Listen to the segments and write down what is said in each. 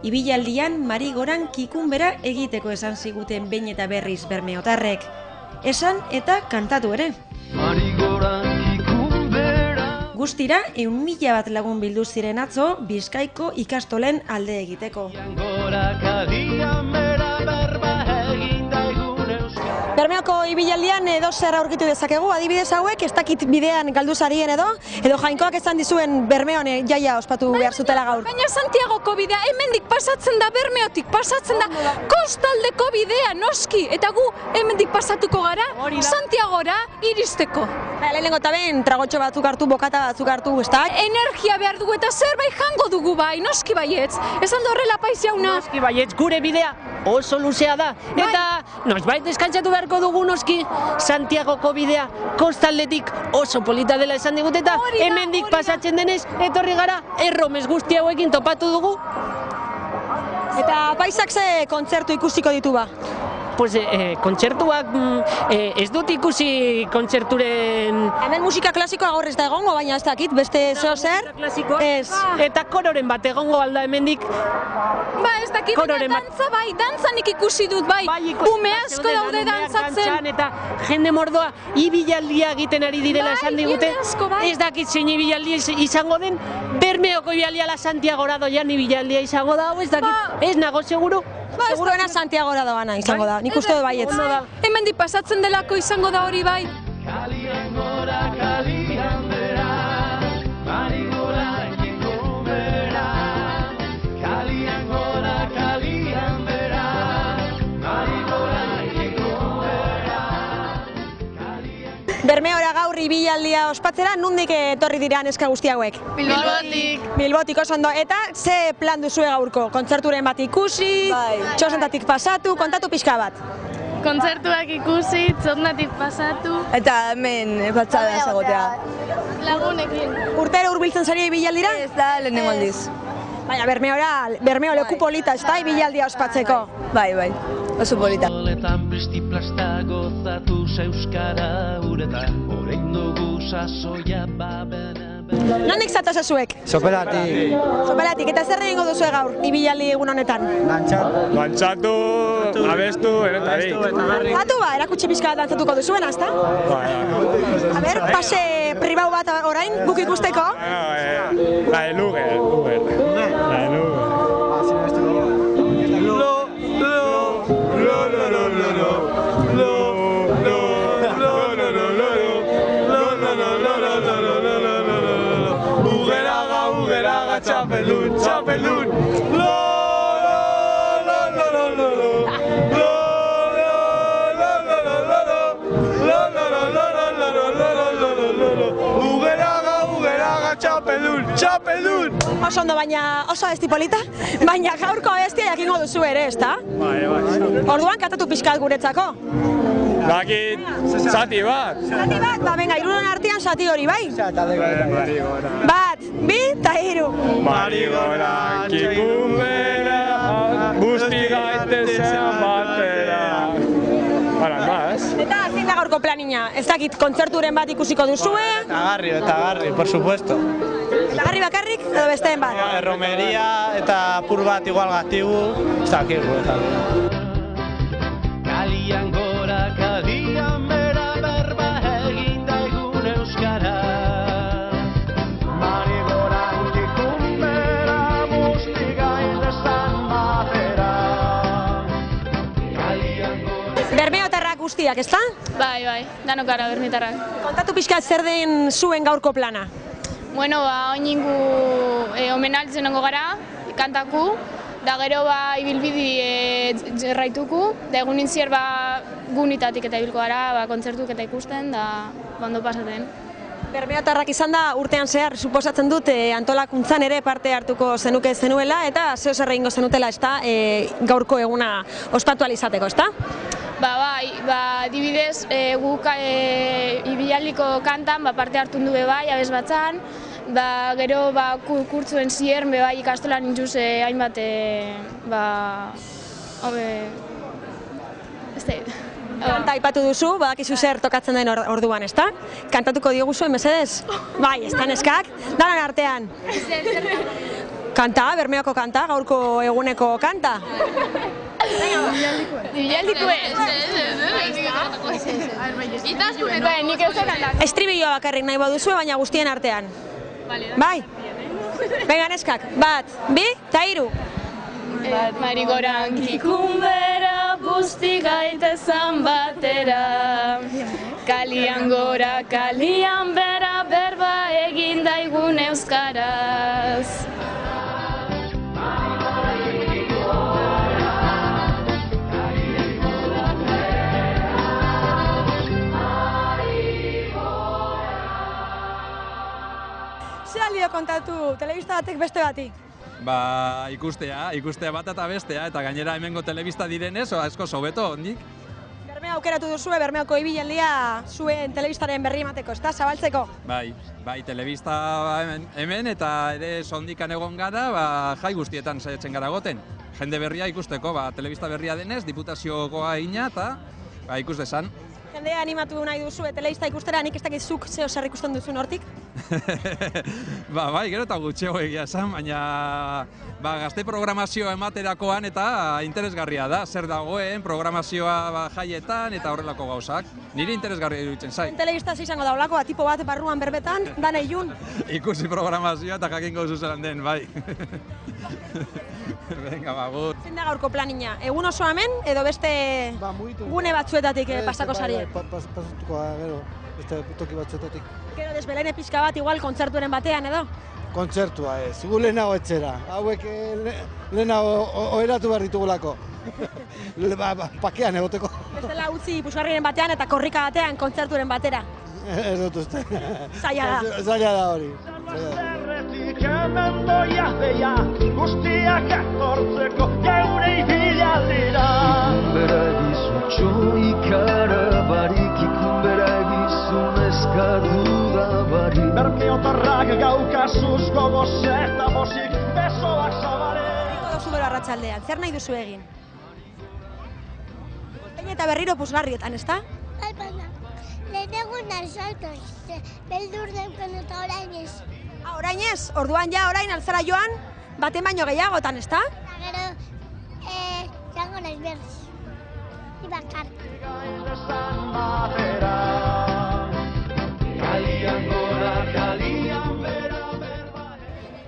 Ibilaldian Marigoran kikunbera egiteko esan ziguten behin eta berriz bermeotarrek. Esan eta kantatu ere. Guztira, 1.000 bat lagun bildu ziren atzo Bizkaiko ikastolen alde egiteko. Bermeoko ibilaldian edo zer aurkitu dezakegu, adibidez hauek, ez dakit bidean galdu zarien edo Jainkoak esan dizuen Bermeon jaia ospatu behar zutela gaur. Baina Santiagoko bidea hemendik pasatzen da, Bermeotik pasatzen da, kostaldeko bidea noski, eta gu hemendik pasatuko gara, Santiagora iristeko. Lehenengo eta ben, tragotxo batzuk hartu, bokata batzuk hartu, ez da? Energia behar dugu eta zerbait jango dugu bai, noski baietz. Esan da horrela paiz jauna. Noski baietz, gure bidea oso luzea da. Eta nosbait deskantzatu beharko dugu noski Santiagoko bidea kostaldetik oso polita dela esan digute eta hemendik pasatzen denez etorri gara erromes guzti hauekin topatu dugu. Eta paisak ze kontzertu ikusiko ditu ba? Pues kontzertuak ez dut ikusi kontzerturen... Hemen musika klasikoa gaur ez da egongo, baina ez dakit, beste zeo zer? Ez. Eta kororen bat egongo alda hemendik. Ba, ez dakit, baina dantza bai, dantzanik ikusi dut bai. Ume asko daude dantzatzen. Eta jende mordoa ibilaldia egiten ari direla esan digute. Ez dakit zein ibilaldia izango den, Bermeoko ibilaldia la Santiagora doian ibilaldia izango da, ez dakit, ez nago seguru. Seguruena Santiagora doana izango da, nik uste du baietz. Hemendik pasatzen delako izango da hori bai. Bermeora gaur ibilaldia ospatzera, nondik etorri dira neska guzti hauek? Bilbotik. Bilbotik oso ondo. Eta ze plan duzue gaurko? Kontzerturen bat ikusi, txosnetatik pasatu, kontatu pixka bat. Kontzertuak ikusi, txosnetatik pasatu. Eta hemen batzada ezagotea. Lagunekin. Urtero hurbiltzen zari ibilaldira? Ez da, lehenengo aldiz. Baina Bermeo leku polita, ez da ibilaldia ospatzeko? Bai, oso polita. Nondik zatoz ezuek? Sopelatik. Sopelatik, eta zer egingo duzue gaur, ibilaldi egun honetan? Dantzatu, abestu, erentari. Dantzatu ba, erakutsi pixka dantzatuko duzuena, ezta? A ber, pase pribau bat orain, guk ikusteko? La de Luger. Txapelun, txapelun, lo, lo, lo, lo, lo, lo, lo, Ugeraga, txapelun, txapelun. Oso ondo, baina oso abesti polita, baina gaurko abestia jakingo duzu ere, ezta? Bai. Orduan kantatu pixkat guretzako. Dakit, zati bat. Zati bat, ba, venga, iruron artean zati hori, bai? Marigora. Bat, bi, eta hiru. Marigora, kikunbera, guzti gaitezen batera. Más. Eta zein da gaurko planina? Ez dakit, kontzerturen bat ikusiko duzue? Eta garri, por supuesto. Eta garri bakarrik, edo besteen bat? Romeria eta pur bat igual gatigu, ez dakigu. Kalian gora, kalian bera, berba egin daigun euskara. Marigora, kikunbera, guzti gaitezen batera. Bermeotarrak guztiak, ezta? Bai, danok gara bermeotarrak. Kontatu pixkat zer den zuen gaurko plana? Bueno, oinengu omenaltzen nengo gara, kantaku, da gero ibilbidi erraituku, da egun nintzier gunitatik eta ibilko gara, kontzertuk eta ikusten, da ondo pasaten. Bermeotarrak izan da urtean zehar, suposatzen dut antolakuntzan ere parte hartuko zenuke zenuela eta zeo zer egingo zenutela, ezta, gaurko eguna ospatu alizateko, ezta? Bai, dibidez, guk ibilaliko kantan parte hartu du bai, abez batzan, gero kurtzuen ziern bai ikastolan intxuz hainbat, Kanta aipatu duzu, badakizu zer tokatzen den orduan, ezta? Kantatuko diogu zuen, mesedez? Bai, ez da neskak, danan artean. Kanta, Bermeoko kanta, gaurko eguneko kanta. Ibialdiko ez. Itaskuneko nik ez da. Estribilloa bakarrik nahi baduzue, baina guztien artean. Bai? Venga, neskak, 1, 2, eta 3. Marigoran kikumbera busti gaitezan batera. Kalian gora, kalian bera, berba egin daigun euskaraz. Zer aldio kontatu, telebista batek beste batik? Ba, ikustea bat eta bestea, eta gainera hemengo telebista direnez, asko sobeto, ondik. Bermea aukeratu duzue, Bermeoko ibilaldia zuen telebistaren berri emateko, ezta, zabaltzeko? Bai, telebista hemen eta ere sondikan egon gara, jai guztietan saiatzen gara goten. Jende berria ikusteko, telebista berria denez, diputaziokoa egina eta ikus desan. Jendea animatu nahi duzue telebista ikustera, nik ez dakit zuk zeo zer ikusten duzun hortik? Bai, gero eta gutxeo egia esan, baina gazte programazioa ematerakoan eta interesgarria da. Zer dagoen, programazioa jaietan eta horrelako gauzak. Niri interesgarria iruditzen zait. Telebista izango da olako, tipo bat barruan berbetan, dana ilun. Ikusi programazioa eta jakingo zuzelan den, bai. Venga, bagut. Zein da gaurko planina? Egun oso hemen edo beste gune batzuetatik pasako sari? Pasatuko gero, beste toki batzuetatik. Gero desbelene pixka bat igual kontzertuaren batean edo? Kontzertua ez, gu lehenago etxera. Hauek lehenago oheratu behar ditugulako. Pakean egoteko. Bestela utzi pusgarriren batean eta korrika batean kontzertuaren batera. Ez dut uste. Zaila da. Zaila da hori. Zerretik hemen doia guztiak etortzeko geure ibialdira. Ikumbera egizutxo ikara barik, ikumbera egizun eskatu da barik. Bermeotarrak gaukazuz gogoz eta bozik besoak zabare. Iko dozu bero arratsaldean, zer nahi duzu egin? Behin eta berriro puzgarrietan, ezta? Bai, baina, lehenegun alzaltu, beldur deuken eta orain ez. Orain ez? Orduan ja orain altzara joan, baten baino gehiagotan, ezta? Gero, jango naiz berriz. Ibakar.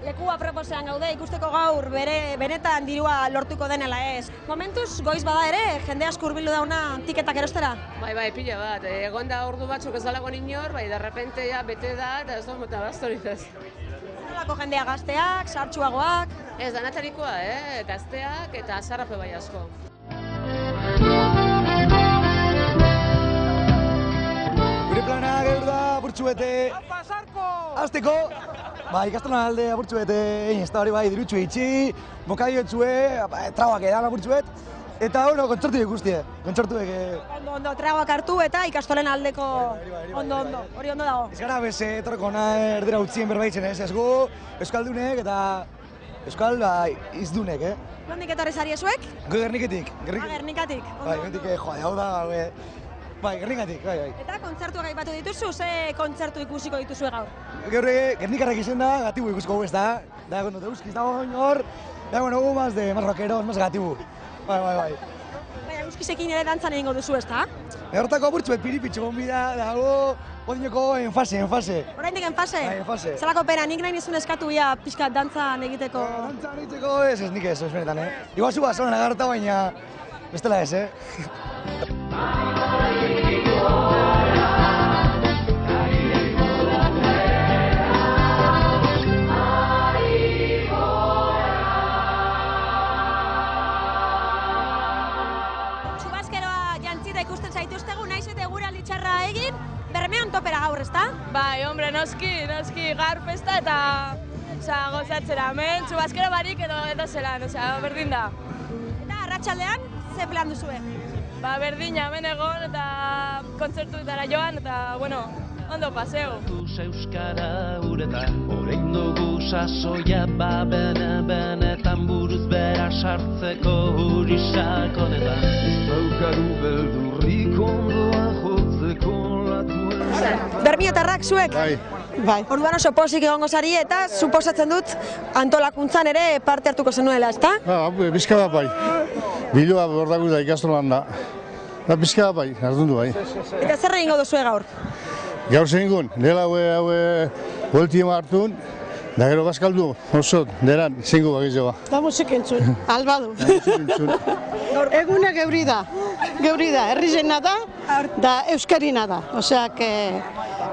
Leku aproposean gaude, ikusteko gaur benetan dirua lortuko denela ez. Momentuz, goiz bada ere, jende asko hurbildu dauna tiketak erostera? Bai, pila bat. Egon da ordu batzuk ez dalagoan inor, derrepente bete da, eta ez da mota bastorik ez. Nolako jendea gazteak, sartsuagoak? Ez, danatarikoa, gazteak eta sarrape bai asko. Gure plana gaur da burtsuete azteko, ikastolan alde burtsuete egin ez da hori dirutxu itxi, bokadiotzue, trabak edan burtsuet, eta kontzertu ikustie, kontzertuek. Ondo, trabak hartu eta ikastolen aldeko ondo, hori ondo dago. Ez gara beze, etorreko erdera utzien berbaitzen ez gu, euskaldunek eta euskal izdunek, Nondik etorri zari ezuek? Gernikatik. Gernikatik. Bai, hau da, bai, Gernikatik, bai. Eta kontzertuak aipatu dituzu, ze kontzertu ikusiko dituzue gaur? Gernikarrak izen da, gatibu ikusiko gu ez da. Da, gondo, euskiz dago hor, da, gu más rockeros, más gatibu. Bai. Baina, euskizekin ere dantzan egingo duzu ez da? Hortako burtsuet piripitxo gonbida, dago, odineko en fase. Oraindik en fase? Bai, en fase. Zalako pena, nik nahi nizun eskatu ia pixkat dantzan egiteko? Dantzan egiteko ez nik ez benetan, Igual zu bazonen agarta, baina bestela ez, Txubaskeroa jantzita ikusten zaituztegu, naiz eta eguraldi txarra egin, Bermeon topera gaur, ezta? Bai, hombre, noski, gaur festa eta gozatzera, hemen txubaskero barik edo zelan, berdin da. Eta arratsaldean, ze plan duzue? Berdina, hemen egon eta kontzertuetara joan eta, ondo paseo. Euskara uretan, orain dugu sasoia benetan buruz bera sartzeko huri sakonetan. Baukaru beldurrik ondoa jotzeko latuen. Bermiotarrak zuek? Bai. Bai. Orduan oso pozik egongo zari eta suposatzen dut antolakuntzan ere parte hartuko zenuela, ezta? Bizka bat bai. Bilua bordagu da ikastolan da. Bizka bat bai, ardundu bai. Eta zer egingo duzue gaur? Gaur zein gun, dela haue voltiema hartun, da gero bazkaldu, oso, deran, zingu bagizoa. Da musik entzun, albadu. Eguna geuri da, herrizena da euskarina da. Osea,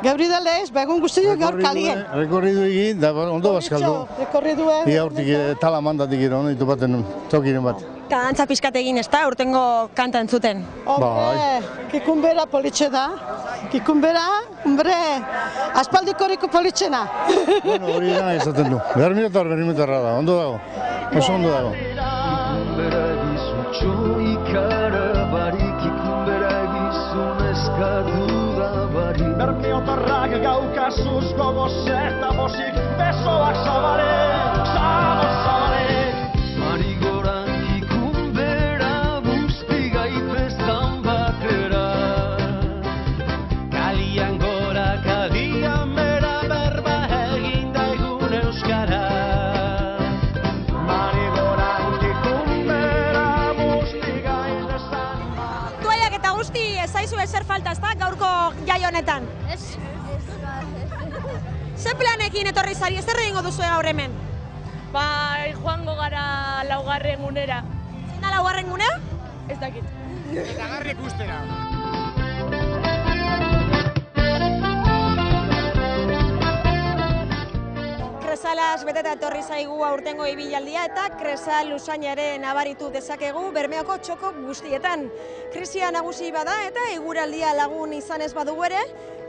geuri da lehez, egun guztiak gaur kalien. Rekorridu egin, da ondo bazkaldu. Rekorridua. Ia urtik tala mandatik gero, ditu baten tokiren bat. Eta dantza pizkat egin ez da, urtengo kanta entzuten. Hombre, kikunbera politxe da. Kikunbera, hombre, aspaldikoriko politxena. Bueno, hori dena izaten du. Berminetarra da, ondo dago. Oso ondo dago. Kikumbera gizutxo ikarabari, kikumbera gizun eskatu da bari. Bermiotarrak gaukazuz gogoz eta bozik, besoak zabale, zabale. Marigoran kikumbera busti gaitezan batera. Kalian gora, kalian bera berba egin daigun euskara. Zaizu ezer falta, ezta, gaurko jai honetan? Ez. Ze planekin etorri zari, zer egingo duzu gaur hemen? Joango gara laugarren gunera. Zein da laugarren gunea? Ez dakit. Eta garrek ustera. Kresalaz beteta etorri zaigu aurtengo ibilaldia eta Kresal usaina ere nabaritu dezakegu Bermeoko txoko guztietan. Krisia nagusi bada eta eguraldia lagun izan ez badugu ere,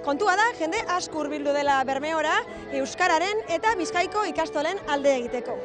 kontua da jende asko hurbildu dela Bermeora euskararen eta Bizkaiko ikastolen alde egiteko.